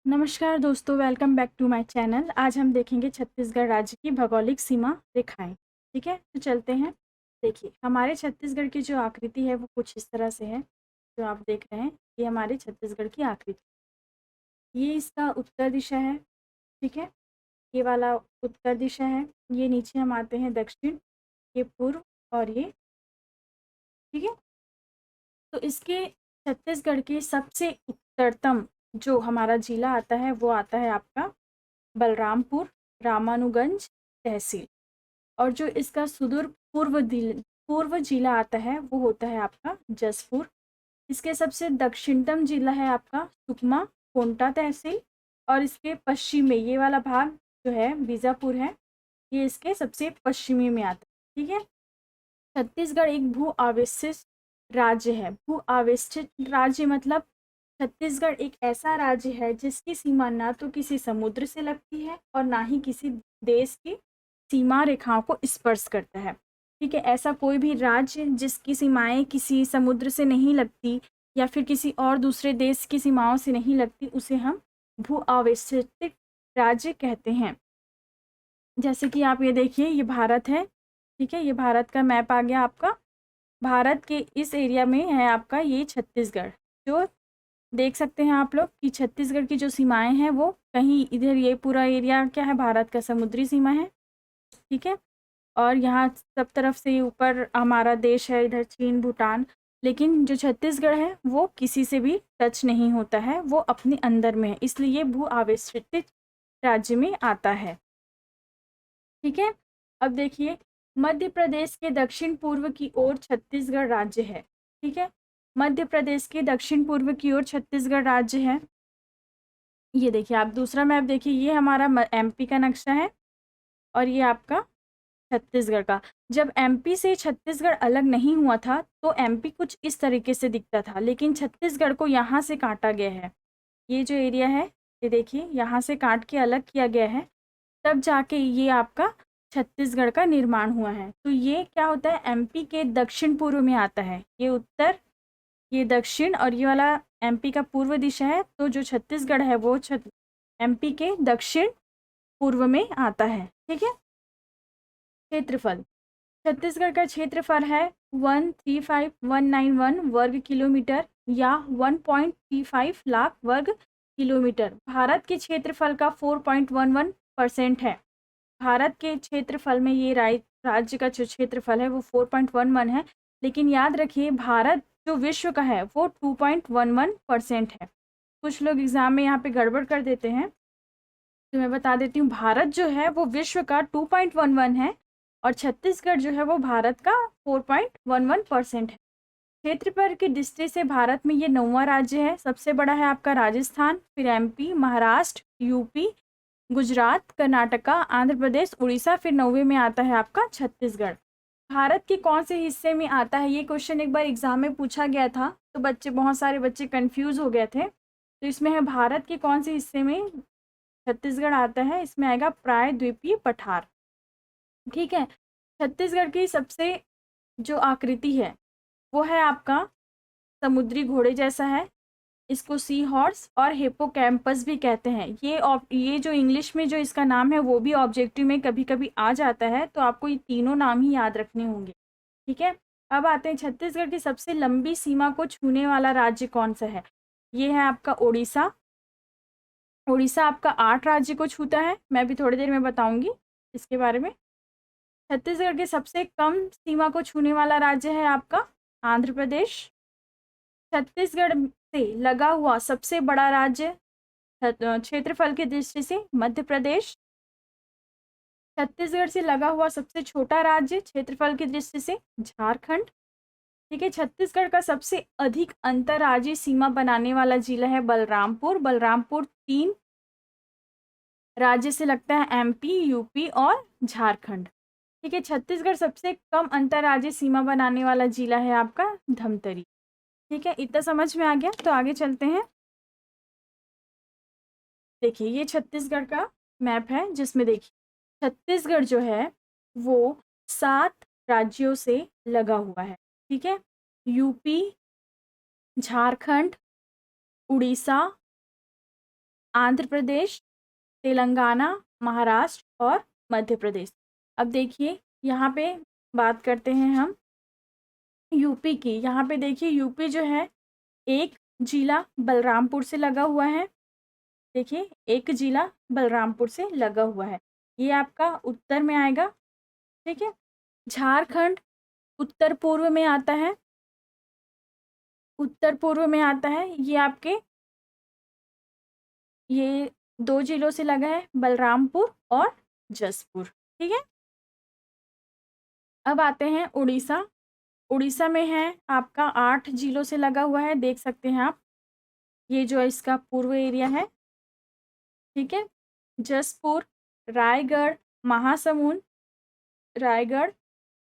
नमस्कार दोस्तों, welcome back to my channel. आज हम देखेंगे छत्तीसगढ़ राज्य की भौगोलिक सीमा रेखाएं। ठीक है, तो चलते हैं। देखिए, हमारे छत्तीसगढ़ की जो आकृति है वो कुछ इस तरह से है, जो आप देख रहे हैं। ये हमारे छत्तीसगढ़ की आकृति, ये इसका उत्तर दिशा है। ठीक है, ये वाला उत्तर दिशा है। ये नीचे हम आते हैं दक्षिण, ये पूर्व, और ये, ठीक है। तो इसके छत्तीसगढ़ के सबसे उत्तरतम जो हमारा जिला आता है वो आता है आपका बलरामपुर, रामानुगंज तहसील। और जो इसका सुदूर पूर्व जिला आता है वो होता है आपका जसपुर। इसके सबसे दक्षिणतम जिला है आपका सुकमा, कोंटा तहसील। और इसके पश्चिम में ये वाला भाग जो है बीजापुर है, ये इसके सबसे पश्चिमी में आता है। ठीक है, छत्तीसगढ़ एक भू आवेशित राज्य है। भू आवेशित राज्य मतलब छत्तीसगढ़ एक ऐसा राज्य है जिसकी सीमा ना तो किसी समुद्र से लगती है और ना ही किसी देश की सीमा रेखाओं को स्पर्श करता है। ठीक है, ऐसा कोई भी राज्य जिसकी सीमाएं किसी समुद्र से नहीं लगती या फिर किसी और दूसरे देश की सीमाओं से नहीं लगती, उसे हम भू आवेशित राज्य कहते हैं। जैसे कि आप ये देखिए, ये भारत है। ठीक है, ये भारत का मैप आ गया आपका। भारत के इस एरिया में है आपका ये छत्तीसगढ़। जो देख सकते हैं आप लोग कि छत्तीसगढ़ की जो सीमाएं हैं वो कहीं इधर, ये पूरा एरिया क्या है, भारत का समुद्री सीमा है। ठीक है, और यहाँ सब तरफ से ऊपर हमारा देश है, इधर चीन, भूटान। लेकिन जो छत्तीसगढ़ है वो किसी से भी टच नहीं होता है, वो अपने अंदर में है, इसलिए भू आवेशित राज्य में आता है। ठीक है, अब देखिए, मध्य प्रदेश के दक्षिण पूर्व की ओर छत्तीसगढ़ राज्य है। ठीक है, मध्य प्रदेश के दक्षिण पूर्व की ओर छत्तीसगढ़ राज्य है। ये देखिए, आप दूसरा मैप देखिए, ये हमारा एमपी का नक्शा है और ये आपका छत्तीसगढ़ का। जब एमपी से छत्तीसगढ़ अलग नहीं हुआ था तो एमपी कुछ इस तरीके से दिखता था, लेकिन छत्तीसगढ़ को यहाँ से काटा गया है। ये जो एरिया है, ये देखिए, यहाँ से काट के अलग किया गया है, तब जाके ये आपका छत्तीसगढ़ का निर्माण हुआ है। तो ये क्या होता है, एमपी के दक्षिण पूर्व में आता है। ये उत्तर, ये दक्षिण, और ये वाला एमपी का पूर्व दिशा है। तो जो छत्तीसगढ़ है वो एमपी के दक्षिण पूर्व में आता है। ठीक है, क्षेत्रफल, छत्तीसगढ़ का क्षेत्रफल है 135191 वर्ग किलोमीटर या 1.35 लाख वर्ग किलोमीटर। भारत के क्षेत्रफल का 4.11% है। भारत के क्षेत्रफल में ये राज्य का जो क्षेत्रफल है वो 4.11 है। लेकिन याद रखिए, भारत जो विश्व का है वो 2.11% है। कुछ लोग एग्जाम में यहाँ पे गड़बड़ कर देते हैं, तो मैं बता देती हूँ, भारत जो है वो विश्व का 2.11 है और छत्तीसगढ़ जो है वो भारत का 4.11% है। क्षेत्रफल की दृष्टि से भारत में ये 9वां राज्य है। सबसे बड़ा है आपका राजस्थान, फिर एमपी, महाराष्ट्र, यूपी, गुजरात, कर्नाटका, आंध्र प्रदेश, उड़ीसा, फिर 9वें में आता है आपका छत्तीसगढ़। भारत के कौन से हिस्से में आता है, ये क्वेश्चन एक बार एग्जाम में पूछा गया था, तो बहुत सारे बच्चे कंफ्यूज हो गए थे। तो इसमें है भारत के कौन से हिस्से में छत्तीसगढ़ आता है, इसमें आएगा प्रायद्वीपीय पठार। ठीक है, छत्तीसगढ़ की सबसे जो आकृति है वो है आपका समुद्री घोड़े जैसा है। इसको सी हॉर्स और हिप्पोकैम्पस भी कहते हैं। ये जो इंग्लिश में जो इसका नाम है वो भी ऑब्जेक्टिव में कभी कभी आ जाता है, तो आपको ये तीनों नाम ही याद रखने होंगे। ठीक है, अब आते हैं छत्तीसगढ़ की सबसे लंबी सीमा को छूने वाला राज्य कौन सा है। ये है आपका उड़ीसा। उड़ीसा आपका 8 राज्य को छूता है, मैं भी थोड़ी देर में बताऊंगी इसके बारे में। छत्तीसगढ़ के सबसे कम सीमा को छूने वाला राज्य है आपका आंध्र प्रदेश। छत्तीसगढ़ से लगा हुआ सबसे बड़ा राज्य क्षेत्रफल की दृष्टि से मध्य प्रदेश। छत्तीसगढ़ से लगा हुआ सबसे छोटा राज्य क्षेत्रफल की दृष्टि से झारखंड। ठीक है, छत्तीसगढ़ का सबसे अधिक अंतर्राज्यीय सीमा बनाने वाला जिला है बलरामपुर। बलरामपुर 3 राज्य से लगता है, एमपी, यूपी और झारखंड। ठीक है, छत्तीसगढ़ सबसे कम अंतर्राज्यीय सीमा बनाने वाला जिला है आपका धमतरी। ठीक है, इतना समझ में आ गया, तो आगे चलते हैं। देखिए, ये छत्तीसगढ़ का मैप है जिसमें देखिए छत्तीसगढ़ जो है वो 7 राज्यों से लगा हुआ है। ठीक है, यूपी, झारखंड, उड़ीसा, आंध्र प्रदेश, तेलंगाना, महाराष्ट्र और मध्य प्रदेश। अब देखिए यहाँ पे बात करते हैं हम यूपी की। यहाँ पे देखिए यूपी जो है एक जिला बलरामपुर से लगा हुआ है। देखिए एक जिला बलरामपुर से लगा हुआ है, ये आपका उत्तर में आएगा। ठीक है, झारखंड उत्तर पूर्व में आता है, उत्तर पूर्व में आता है। ये आपके ये 2 जिलों से लगा है, बलरामपुर और जसपुर। ठीक है, अब आते हैं उड़ीसा। उड़ीसा में है आपका 8 जिलों से लगा हुआ है, देख सकते हैं आप। ये जो है इसका पूर्व एरिया है। ठीक है, जसपुर, रायगढ़, महासमुंद, रायगढ़,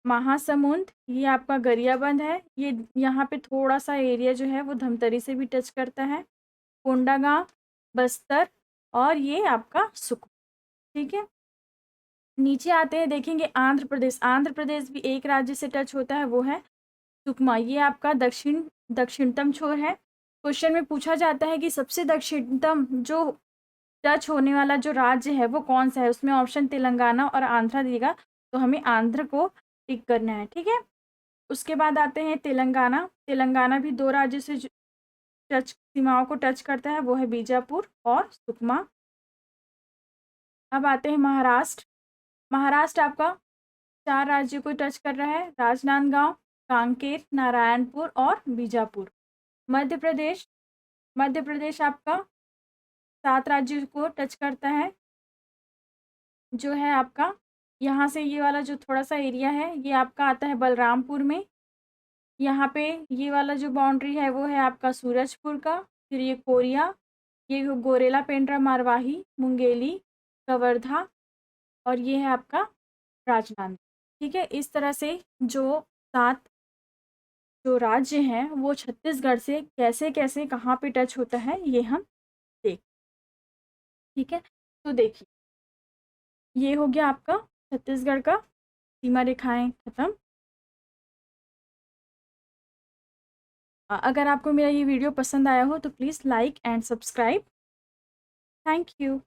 महासमुंद, ये आपका गरियाबंद है। ये यहाँ पे थोड़ा सा एरिया जो है वो धमतरी से भी टच करता है। कोंडागांव, बस्तर और ये आपका सुकमा। ठीक है, नीचे आते हैं, देखेंगे आंध्र प्रदेश। आंध्र प्रदेश भी एक राज्य से टच होता है, वो है सुकमा। ये आपका दक्षिणतम छोर है। क्वेश्चन में पूछा जाता है कि सबसे दक्षिणतम जो टच होने वाला जो राज्य है वो कौन सा है, उसमें ऑप्शन तेलंगाना और आंध्रा देगा, तो हमें आंध्र को टिक करना है। ठीक है, उसके बाद आते हैं तेलंगाना। तेलंगाना भी 2 राज्यों से टच सीमाओं को टच करता है, वो है बीजापुर और सुकमा। अब आते हैं महाराष्ट्र। महाराष्ट्र आपका 4 राज्यों को टच कर रहा है, राजनांदगांव, कांकेर, नारायणपुर और बीजापुर। मध्य प्रदेश, मध्य प्रदेश आपका 7 राज्यों को टच करता है, जो है आपका यहाँ से ये वाला जो थोड़ा सा एरिया है ये आपका आता है बलरामपुर में। यहाँ पे ये वाला जो बाउंड्री है वो है आपका सूरजपुर का। फिर ये कोरिया, ये गोरेला पेंड्रा मारवाही, मुंगेली, कवर्धा और ये है आपका राजनांदगांव। ठीक है, इस तरह से जो 7 जो राज्य हैं वो छत्तीसगढ़ से कैसे कैसे कहाँ पे टच होता है ये हम देख। ठीक है, तो देखिए ये हो गया आपका छत्तीसगढ़ का सीमा रेखाएं खत्म। अगर आपको मेरा ये वीडियो पसंद आया हो तो please like and subscribe. Thank you.